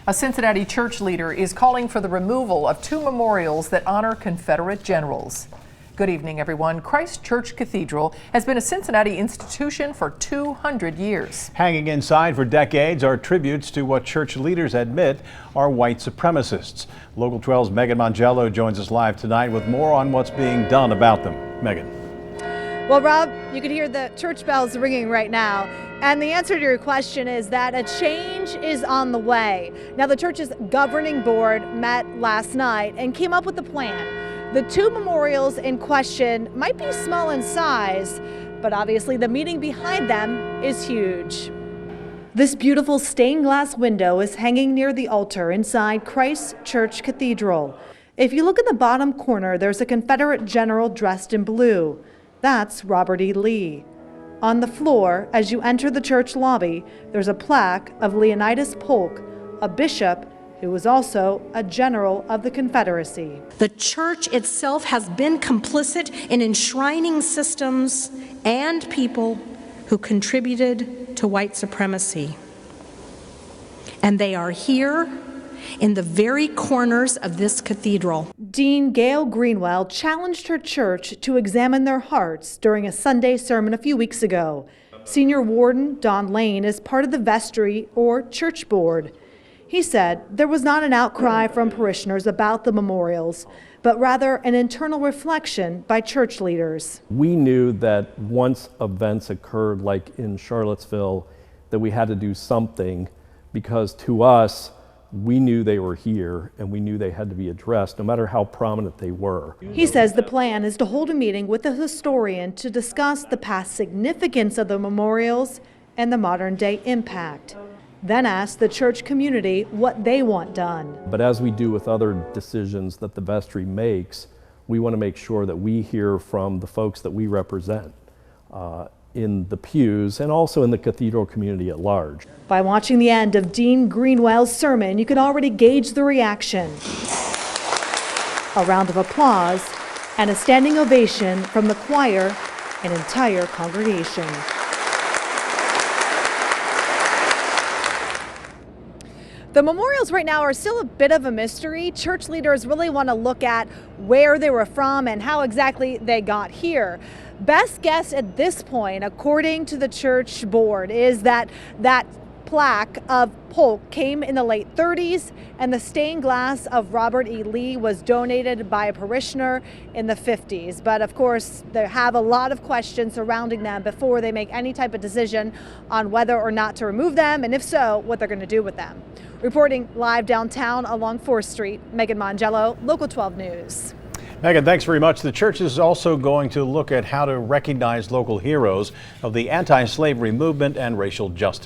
A Cincinnati church leader is calling for the removal of two memorials that honor Confederate generals. Good evening, everyone. Church Cathedral has been a Cincinnati institution for 200 years. Hanging inside for decades are tributes to what church leaders admit are white supremacists. Local 12's Meghan Mongillo joins us live tonight with more on what's being done about them. Meghan. Well, Rob, you can hear the church bells ringing right now. And the answer to your question is that a change is on the way. Now, the church's governing board met last night and came up with a plan. The two memorials in question might be small in size, but obviously the meaning behind them is huge. This beautiful stained glass window is hanging near the altar inside Church Cathedral. If you look in the bottom corner, there's a Confederate general dressed in blue. That's Robert E. Lee. On the floor, as you enter the church lobby, there's a plaque of Leonidas Polk, a bishop who was also a general of the Confederacy. The church itself has been complicit in enshrining systems and people who contributed to white supremacy. And they are here in the very corners of this cathedral. Dean Gail Greenwell challenged her church to examine their hearts during a Sunday sermon a few weeks ago. Senior Warden Don Lane is part of the vestry or church board. He said there was not an outcry from parishioners about the memorials, but rather an internal reflection by church leaders. We knew that once events occurred like in Charlottesville, that we had to do something, because to us, we knew they were here and we knew they had to be addressed, no matter how prominent they were. He says the plan is to hold a meeting with a historian to discuss the past significance of the memorials and the modern day impact. Then ask the church community what they want done. But as we do with other decisions that the vestry makes, we want to make sure that we hear from the folks that we represent in the pews and also in the cathedral community at large. By watching the end of Dean Greenwell's sermon, you can already gauge the reaction. A round of applause and a standing ovation from the choir and entire congregation. The memorials right now are still a bit of a mystery. Church leaders really want to look at where they were from and how exactly they got here. Best guess at this point, according to the church board, is that plaque of Polk came in the late 30s and the stained glass of Robert E. Lee was donated by a parishioner in the 50s. But of course, they have a lot of questions surrounding them before they make any type of decision on whether or not to remove them, and if so, what they're going to do with them. Reporting live downtown along 4th Street, Meghan Mongillo, Local 12 News. Meghan, thanks very much. The church is also going to look at how to recognize local heroes of the anti-slavery movement and racial justice.